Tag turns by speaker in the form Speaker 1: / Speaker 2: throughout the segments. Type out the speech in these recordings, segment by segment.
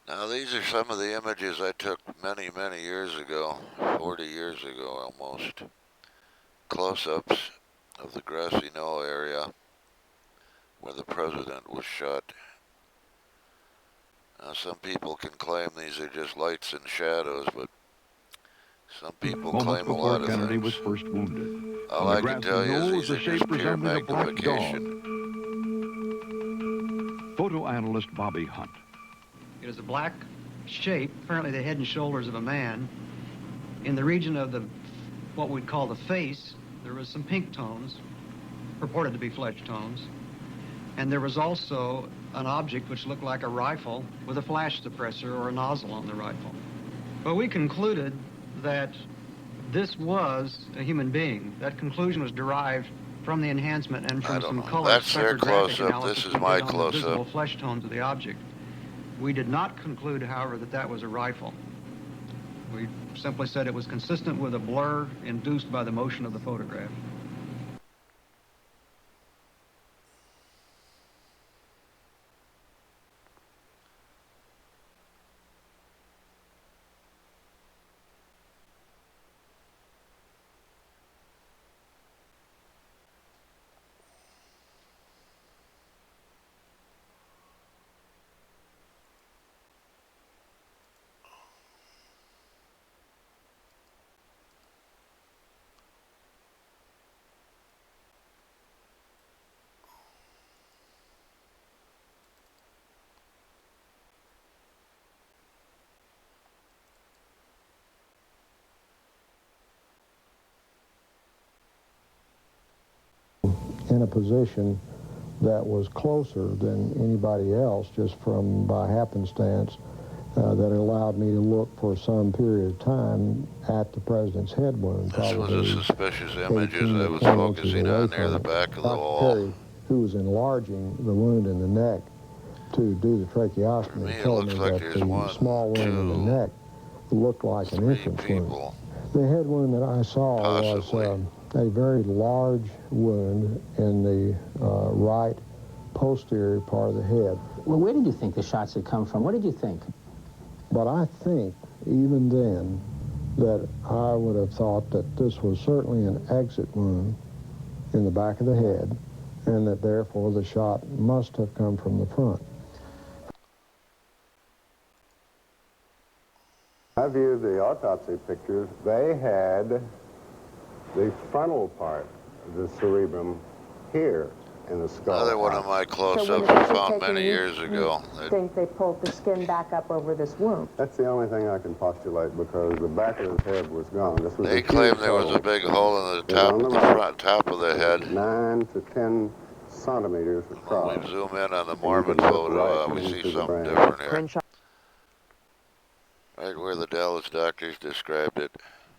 Speaker 1: Now these are some of the images I took many, many years ago, 40 years ago almost. Close-ups of the grassy knoll area where the president was shot. Now some people can claim these are just lights and shadows, but some people claim a lot of
Speaker 2: Kennedy
Speaker 1: things.
Speaker 2: was first wounded.
Speaker 1: All I can tell you is these are just pure magnification.
Speaker 2: Photo analyst Bobby Hunt.
Speaker 3: It is a black shape, apparently the head and shoulders of a man. In the region of the, what we'd call the face, there was some pink tones, purported to be flesh tones. And there was also an object which looked like a rifle with a flash suppressor or a nozzle on the rifle. But we concluded that this was a human being. That conclusion was derived from the enhancement and from some color
Speaker 1: That's their close-up. This is my close-up.
Speaker 3: Visible flesh tones of the object. We did not conclude, however, that that was a rifle. We simply said it was consistent with a blur induced by the motion of the photograph.
Speaker 4: In a position that was closer than anybody else, just from by happenstance, that allowed me to look for some period of time at the president's head wound.
Speaker 1: This was a suspicious image as I was focusing on near the back of the wall.
Speaker 4: Perry, who was enlarging the wound in the neck to do the tracheostomy, told me that the small wound in the neck looked like an entrance wound. The head wound that I saw was a very large wound in the right posterior part of the head.
Speaker 5: Well, where did you think the shots had come from? What did you think?
Speaker 4: But I think, even then, that I would have thought that this was certainly an exit wound in the back of the head, and that therefore the shot must have come from the front.
Speaker 6: I viewed the autopsy pictures. They had the frontal part of the cerebrum here in the skull.
Speaker 1: Another one of my close-ups I found many years ago.
Speaker 7: I think they pulled the skin back up over this wound.
Speaker 6: That's the only thing I can postulate, because the back of his head was gone. This was
Speaker 1: They claim there was a big hole in the top of the head.
Speaker 6: 9 to 10 centimeters across.
Speaker 1: When we zoom in on the Mormon photo, we see something different here. Right where the Dallas doctors described it.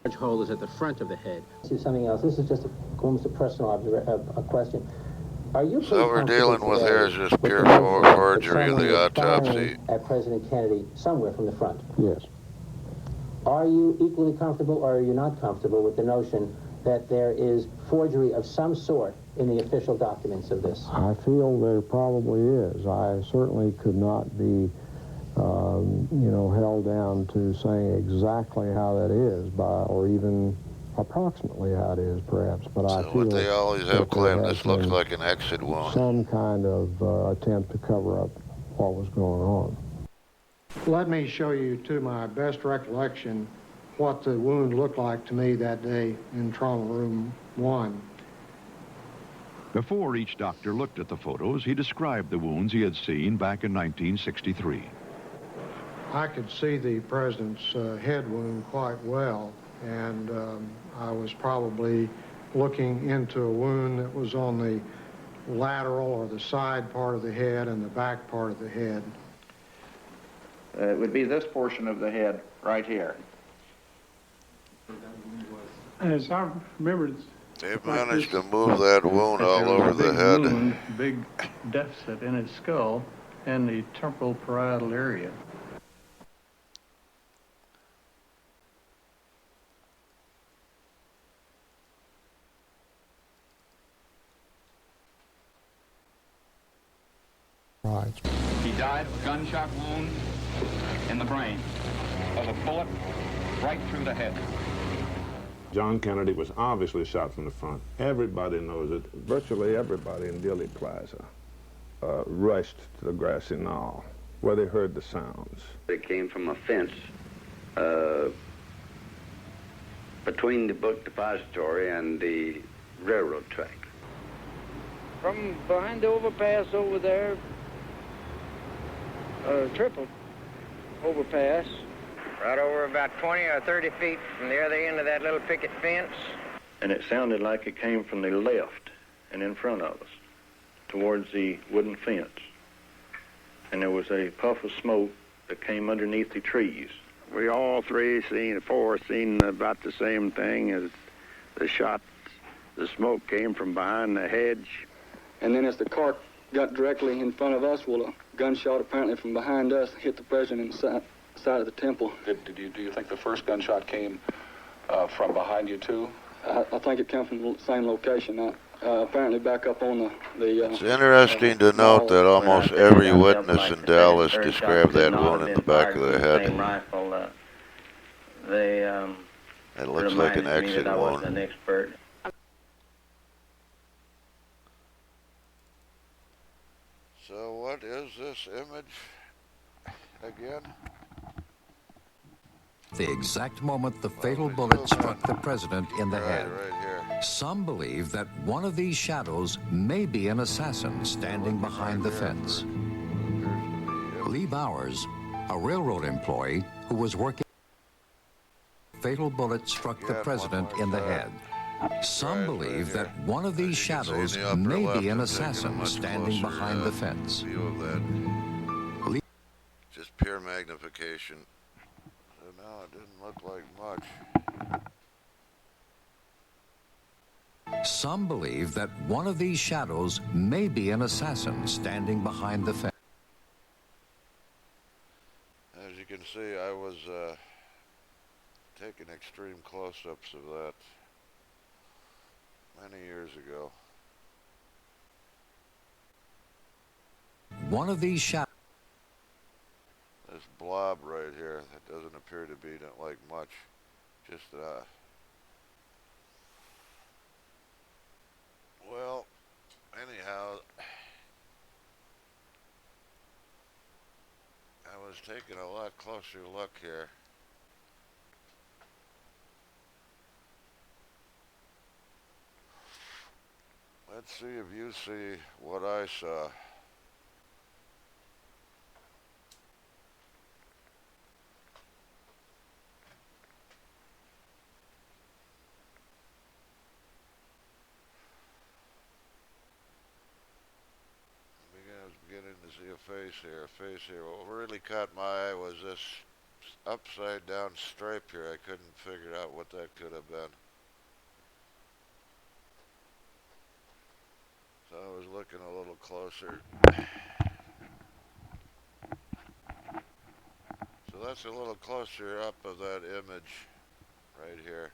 Speaker 5: The large hole is at the front of the head. This is something else. This is just almost a personal a question. Are you
Speaker 1: so what we're dealing with here is just pure forgery of the autopsy.
Speaker 5: At President Kennedy somewhere from the front?
Speaker 4: Yes.
Speaker 5: Are you equally comfortable, or are you not comfortable with the notion that there is forgery of some sort in the official documents of this?
Speaker 4: I feel there probably is. I certainly could not be held down to saying exactly how that is, or even approximately how it is, perhaps. But I feel
Speaker 1: what they always have claimed, this looks like an exit wound.
Speaker 4: Some kind of attempt to cover up what was going on.
Speaker 8: Let me show you, to my best recollection, what the wound looked like to me that day in trauma room 1.
Speaker 2: Before each doctor looked at the photos, he described the wounds he had seen back in 1963.
Speaker 8: I could see the president's head wound quite well, and I was probably looking into a wound that was on the lateral or the side part of the head and the back part of the head.
Speaker 9: It would be this portion of the head right here.
Speaker 10: As I remember,
Speaker 1: they've managed to move that wound all over the head.
Speaker 10: Wound, big deficit in his skull and the temporal parietal area.
Speaker 4: Right.
Speaker 9: He died of a gunshot wound.
Speaker 11: in the brain of a bullet right through the head.
Speaker 12: John Kennedy was obviously shot from the front. Everybody knows it. Virtually everybody in Dealey Plaza rushed to the grassy knoll where they heard the sounds.
Speaker 13: It came from a fence between the book depository and the railroad track.
Speaker 14: From behind the overpass over there, triple overpass.
Speaker 15: Right over about 20 or 30 feet from the other end of that little picket fence.
Speaker 10: And it sounded like it came from the left and in front of us, towards the wooden fence. And there was a puff of smoke that came underneath the trees.
Speaker 13: We all four seen about the same thing as the shots. The smoke came from behind the hedge.
Speaker 14: And then as the car got directly in front of us, well, a gunshot apparently from behind us hit the president side of the temple.
Speaker 11: Do you think the first gunshot came from behind you too?
Speaker 14: I think it came from the same location. Apparently back up on the
Speaker 1: it's interesting to note that almost every witness in Dallas described that wound in the back of the head. It looks like an exit wound. So what is this image again?
Speaker 16: The exact moment the fatal bullet struck the president in the head.
Speaker 1: Right here.
Speaker 16: Some believe that one of these shadows may be an assassin standing behind the fence. Lee Bowers, a railroad employee who was working, fatal bullet struck the president in the head. Some believe that one of these shadows may be an assassin standing behind the fence.
Speaker 1: View of that. Just pure magnification. So now it didn't look like much.
Speaker 16: Some believe that one of these shadows may be an assassin standing behind the fence.
Speaker 1: As you can see, I was taking extreme close-ups of that many years ago.
Speaker 16: One of these shadows.
Speaker 1: This blob right here, that doesn't appear to be like much. Just, well, anyhow, I was taking a lot closer look here. Let's see if you see what I saw. Beginning to see a face here. What really caught my eye was this upside down stripe here. I couldn't figure out what that could have been. So I was looking a little closer. So that's a little closer up of that image right here.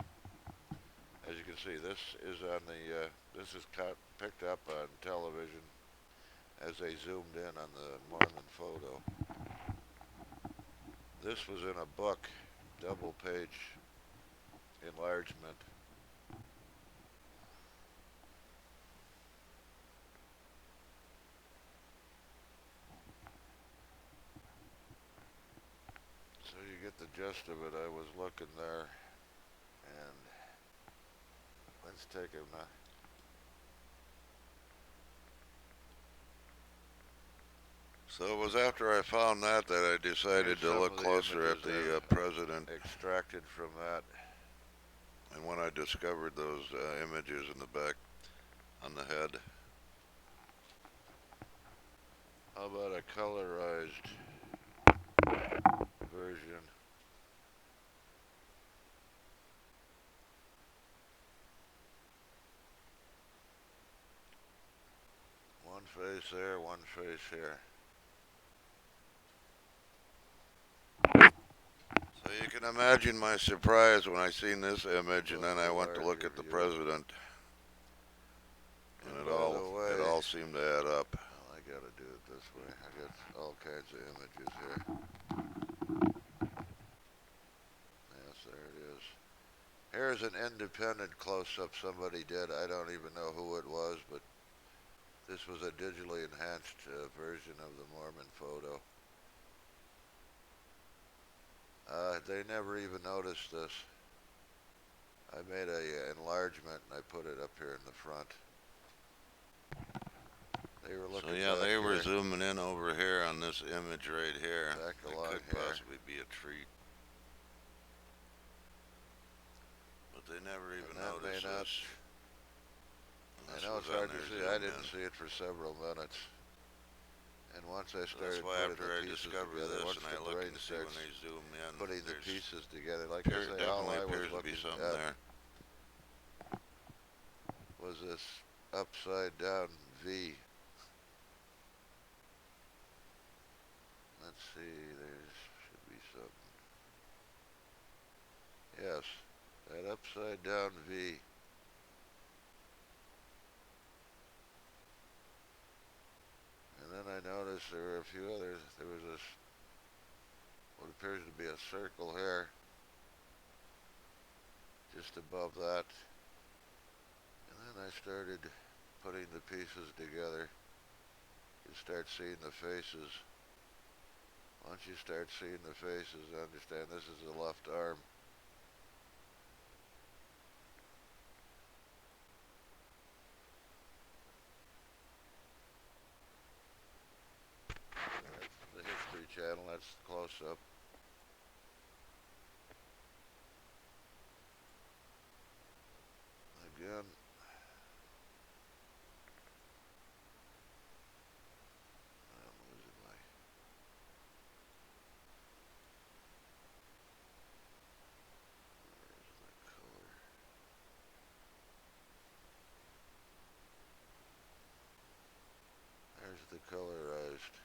Speaker 1: As you can see, this is on the, this is picked up on television as they zoomed in on the Mormon photo. This was in a book, double page enlargement. So you get the gist of it. I was looking there, and let's take him now. So it was after I found that I decided to look closer at the president extracted from that. And when I discovered those images in the back on the head. How about a colorized version? One face there, one face here. So you can imagine my surprise when I seen this image, and then I went to look at the president, and it all seemed to add up. Well, I gotta do it this way. I got all kinds of images here. Yes, there it is. Here's an independent close-up somebody did. I don't even know who it was, but this was a digitally enhanced version of the Mormon photo. They never even noticed this. I made a enlargement and I put it up here in the front. They were looking. So yeah, they were zooming in over here on this image right here. Back along here. It could possibly be a treat. But they never even noticed this. I know it's hard to see. I didn't see it for several minutes. And once I started putting the pieces together, once the brain starts putting the pieces together, like I say, all I was looking at was this upside down V. Let's see, there should be something. Yes, that upside down V. And then I noticed there were a few others. There was this, what appears to be a circle here, just above that. And then I started putting the pieces together. You start seeing the faces. Once you start seeing the faces, understand this is the left arm. That's the History Channel. That's close up. Again. I'm losing my... Where's the color? There's the colorized.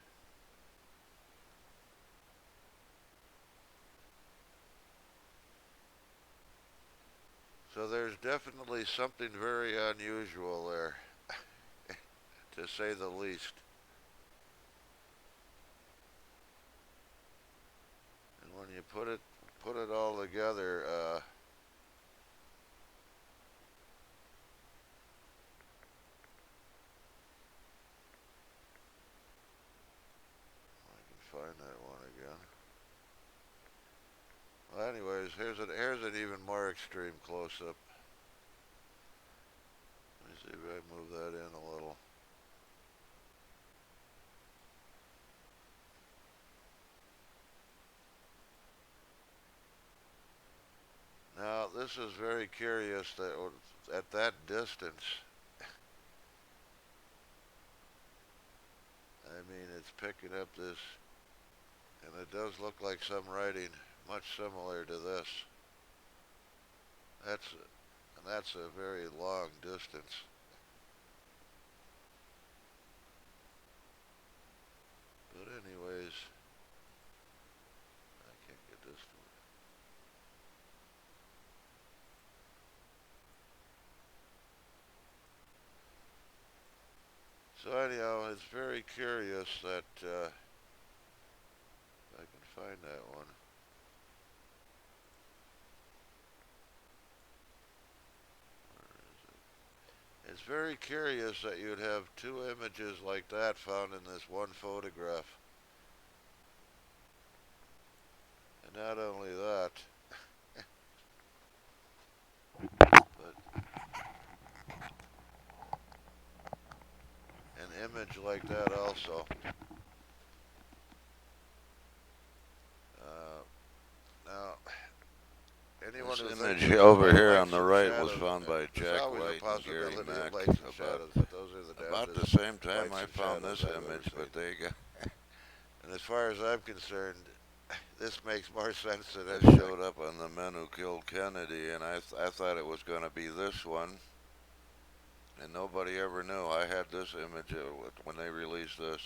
Speaker 1: So there's definitely something very unusual there, to say the least. And when you put it all together, I can find that one again. Well, anyways, here's an even more extreme close-up. Let me see if I move that in a little. Now, this is very curious that at that distance, I mean, it's picking up this, and it does look like some writing much similar to this. That's a very long distance. But anyways, I can't get this to work. So anyhow, it's very curious that, if I can find that one. It's very curious that you'd have two images like that found in this one photograph. And not only that, but an image like that also. Now, anyone who image over here on the right was found by Jack White and Gary Mack about the same time I found this image, but they got... And as far as I'm concerned, this makes more sense than it showed up on the Men Who Killed Kennedy, and I thought it was going to be this one, and nobody ever knew. I had this image when they released this.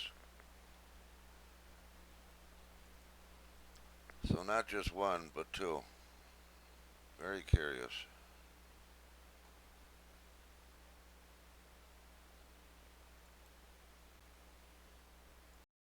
Speaker 1: So not just one, but two. Very curious.